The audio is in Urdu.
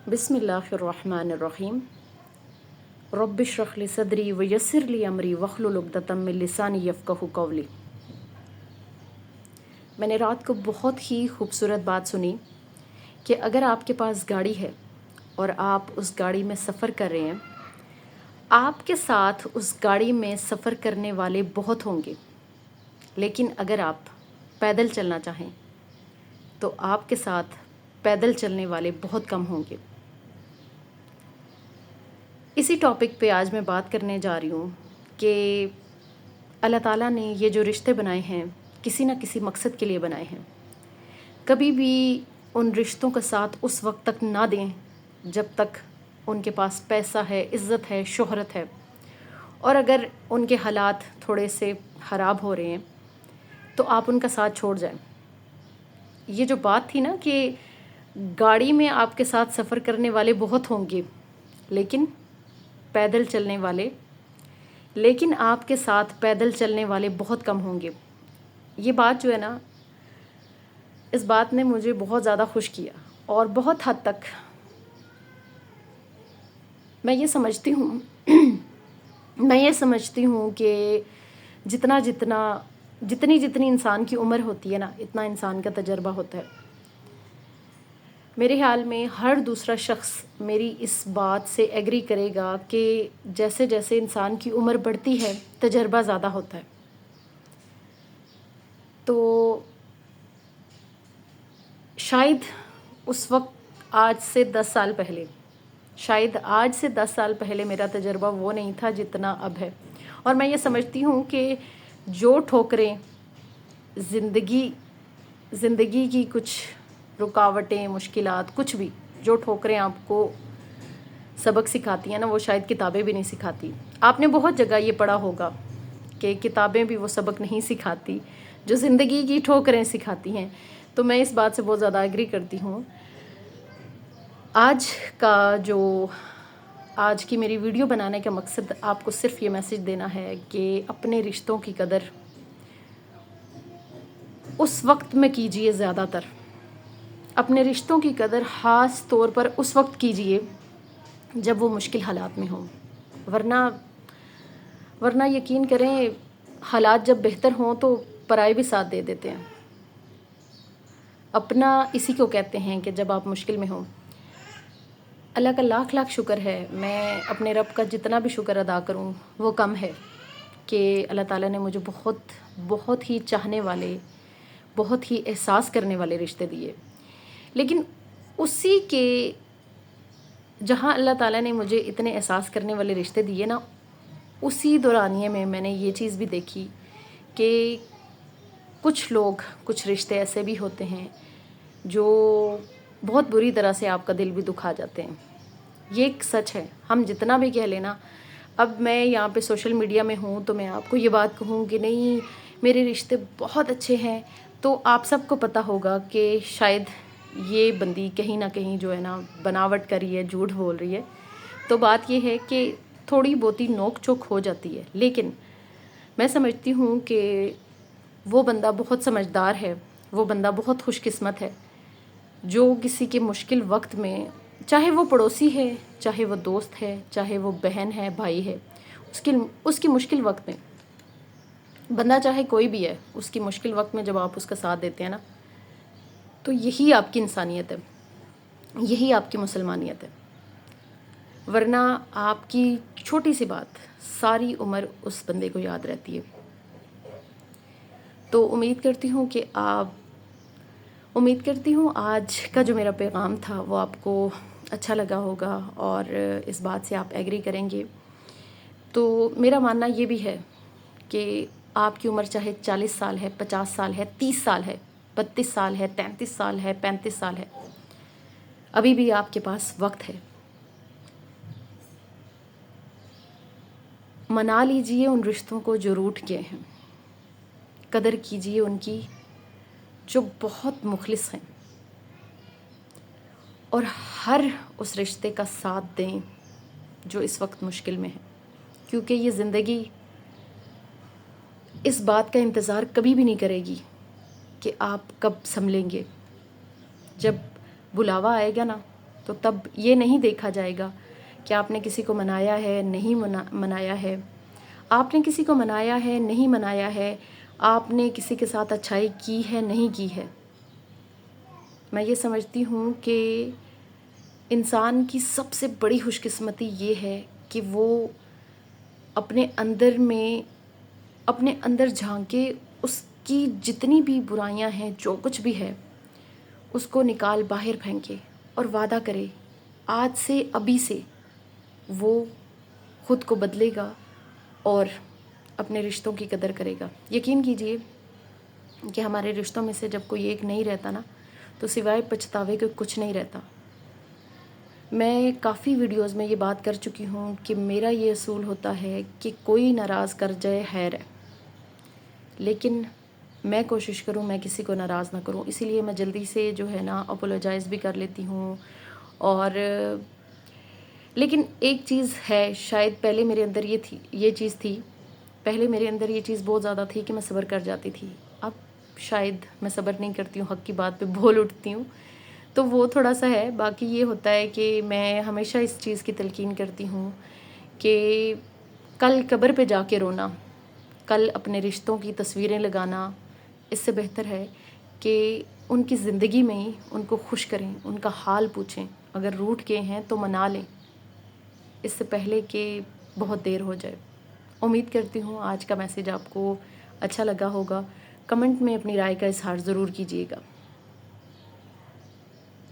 بسم اللہ الرحمن الرحیم رب اشرح لی صدری ویسر لی امری واحلل عقدۃ من لسانی یفقہوا قولی۔ میں نے رات کو بہت ہی خوبصورت بات سنی کہ اگر آپ کے پاس گاڑی ہے اور آپ اس گاڑی میں سفر کر رہے ہیں، آپ کے ساتھ اس گاڑی میں سفر کرنے والے بہت ہوں گے، لیکن اگر آپ پیدل چلنا چاہیں تو آپ کے ساتھ پیدل چلنے والے بہت کم ہوں گے۔ اسی ٹاپک پہ آج میں بات کرنے جا رہی ہوں کہ اللہ تعالیٰ نے یہ جو رشتے بنائے ہیں کسی نہ کسی مقصد کے لیے بنائے ہیں۔ کبھی بھی ان رشتوں کا ساتھ اس وقت تک نہ دیں جب تک ان کے پاس پیسہ ہے، عزت ہے، شہرت ہے، اور اگر ان کے حالات تھوڑے سے خراب ہو رہے ہیں تو آپ ان کا ساتھ چھوڑ جائیں۔ یہ جو بات تھی نا کہ گاڑی میں آپ کے ساتھ سفر کرنے والے بہت ہوں گے لیکن آپ کے ساتھ پیدل چلنے والے بہت کم ہوں گے، یہ بات جو ہے نا، اس بات نے مجھے بہت زیادہ خوش کیا، اور بہت حد تک میں یہ سمجھتی ہوں کہ جتنی انسان کی عمر ہوتی ہے نا، اتنا انسان کا تجربہ ہوتا ہے۔ میرے خیال میں ہر دوسرا شخص میری اس بات سے ایگری کرے گا کہ جیسے جیسے انسان کی عمر بڑھتی ہے تجربہ زیادہ ہوتا ہے۔ تو شاید اس وقت آج سے 10 سال پہلے میرا تجربہ وہ نہیں تھا جتنا اب ہے، اور میں یہ سمجھتی ہوں کہ جو ٹھوکریں زندگی کی کچھ رکاوٹیں، مشکلات، کچھ بھی جو ٹھوکریں آپ کو سبق سکھاتی ہیں نا، وہ شاید کتابیں بھی نہیں سکھاتی۔ آپ نے بہت جگہ یہ پڑھا ہوگا کہ کتابیں بھی وہ سبق نہیں سکھاتی جو زندگی کی ٹھوکریں سکھاتی ہیں۔ تو میں اس بات سے بہت زیادہ ایگری کرتی ہوں۔ آج کی میری ویڈیو بنانے کا مقصد آپ کو صرف یہ میسج دینا ہے کہ اپنے رشتوں کی قدر اس وقت میں کیجئے، زیادہ تر اپنے رشتوں کی قدر خاص طور پر اس وقت کیجئے جب وہ مشکل حالات میں ہوں، ورنہ یقین کریں، حالات جب بہتر ہوں تو پرائے بھی ساتھ دے دیتے ہیں۔ اپنا اسی کو کہتے ہیں کہ جب آپ مشکل میں ہوں۔ اللہ کا لاکھ لاکھ شکر ہے، میں اپنے رب کا جتنا بھی شکر ادا کروں وہ کم ہے کہ اللہ تعالیٰ نے مجھے بہت ہی چاہنے والے، بہت ہی احساس کرنے والے رشتے دیے۔ لیکن اسی کے جہاں اللہ تعالیٰ نے مجھے اتنے احساس کرنے والے رشتے دیے نا، اسی دورانیے میں نے یہ چیز بھی دیکھی کہ کچھ رشتے ایسے بھی ہوتے ہیں جو بہت بری طرح سے آپ کا دل بھی دکھا جاتے ہیں۔ یہ ایک سچ ہے، ہم جتنا بھی کہہ لینا۔ اب میں یہاں پہ سوشل میڈیا میں ہوں تو میں آپ کو یہ بات کہوں کہ نہیں، میرے رشتے بہت اچھے ہیں، تو آپ سب کو پتہ ہوگا کہ شاید یہ بندی کہیں نہ کہیں جو ہے نا بناوٹ کر رہی ہے، جھوٹ بول رہی ہے۔ تو بات یہ ہے کہ تھوڑی بہت نوک چوک ہو جاتی ہے، لیکن میں سمجھتی ہوں کہ وہ بندہ بہت سمجھدار ہے، وہ بندہ بہت خوش قسمت ہے جو کسی کے مشکل وقت میں، چاہے وہ پڑوسی ہے، چاہے وہ دوست ہے، چاہے وہ بہن ہے، بھائی ہے، اس کی مشکل وقت میں، بندہ چاہے کوئی بھی ہے، اس کی مشکل وقت میں جب آپ اس کا ساتھ دیتے ہیں نا، تو یہی آپ کی انسانیت ہے، یہی آپ کی مسلمانیت ہے۔ ورنہ آپ کی چھوٹی سی بات ساری عمر اس بندے کو یاد رہتی ہے۔ تو امید کرتی ہوں آج کا جو میرا پیغام تھا وہ آپ کو اچھا لگا ہوگا، اور اس بات سے آپ ایگری کریں گے۔ تو میرا ماننا یہ بھی ہے کہ آپ کی عمر چاہے 40 سال ہے، 50 سال ہے، 30 سال ہے، 32 سال ہے، 33 سال ہے، 35 سال ہے، ابھی بھی آپ کے پاس وقت ہے۔ منا لیجئے ان رشتوں کو جو روٹھ گئے ہیں، قدر کیجئے ان کی جو بہت مخلص ہیں، اور ہر اس رشتے کا ساتھ دیں جو اس وقت مشکل میں ہے، کیونکہ یہ زندگی اس بات کا انتظار کبھی بھی نہیں کرے گی کہ آپ کب سنبھلیں گے۔ جب بلاوا آئے گا نا تو تب یہ نہیں دیکھا جائے گا کہ آپ نے کسی کو منایا ہے نہیں منایا ہے، آپ نے کسی کو منایا ہے نہیں منایا ہے، آپ نے کسی کے ساتھ اچھائی کی ہے نہیں کی ہے۔ میں یہ سمجھتی ہوں کہ انسان کی سب سے بڑی خوش قسمتی یہ ہے کہ وہ اپنے اندر جھانکے، اس کی جتنی بھی برائیاں ہیں، جو کچھ بھی ہے، اس کو نکال باہر پھینکے اور وعدہ کرے آج سے ابھی سے وہ خود کو بدلے گا اور اپنے رشتوں کی قدر کرے گا۔ یقین کیجئے کہ ہمارے رشتوں میں سے جب کوئی ایک نہیں رہتا نا تو سوائے پچھتاوے کے کچھ نہیں رہتا۔ میں کافی ویڈیوز میں یہ بات کر چکی ہوں کہ میرا یہ اصول ہوتا ہے کہ کوئی ناراض کر جائے خیر ہے، لیکن میں کوشش کروں میں کسی کو ناراض نہ کروں، اسی لیے میں جلدی سے جو ہے نا اپولوجائز بھی کر لیتی ہوں۔ اور لیکن ایک چیز ہے، شاید پہلے میرے اندر یہ چیز تھی، پہلے میرے اندر یہ چیز بہت زیادہ تھی کہ میں صبر کر جاتی تھی، اب شاید میں صبر نہیں کرتی ہوں، حق کی بات پہ بول اٹھتی ہوں، تو وہ تھوڑا سا ہے۔ باقی یہ ہوتا ہے کہ میں ہمیشہ اس چیز کی تلقین کرتی ہوں کہ کل قبر پہ جا کے رونا، کل اپنے رشتوں کی تصویریں لگانا اس سے بہتر ہے کہ ان کی زندگی میں ہی ان کو خوش کریں، ان کا حال پوچھیں، اگر روٹھ گئے ہیں تو منا لیں، اس سے پہلے کہ بہت دیر ہو جائے۔ امید کرتی ہوں آج کا میسیج آپ کو اچھا لگا ہوگا، کمنٹ میں اپنی رائے کا اظہار ضرور کیجیے گا۔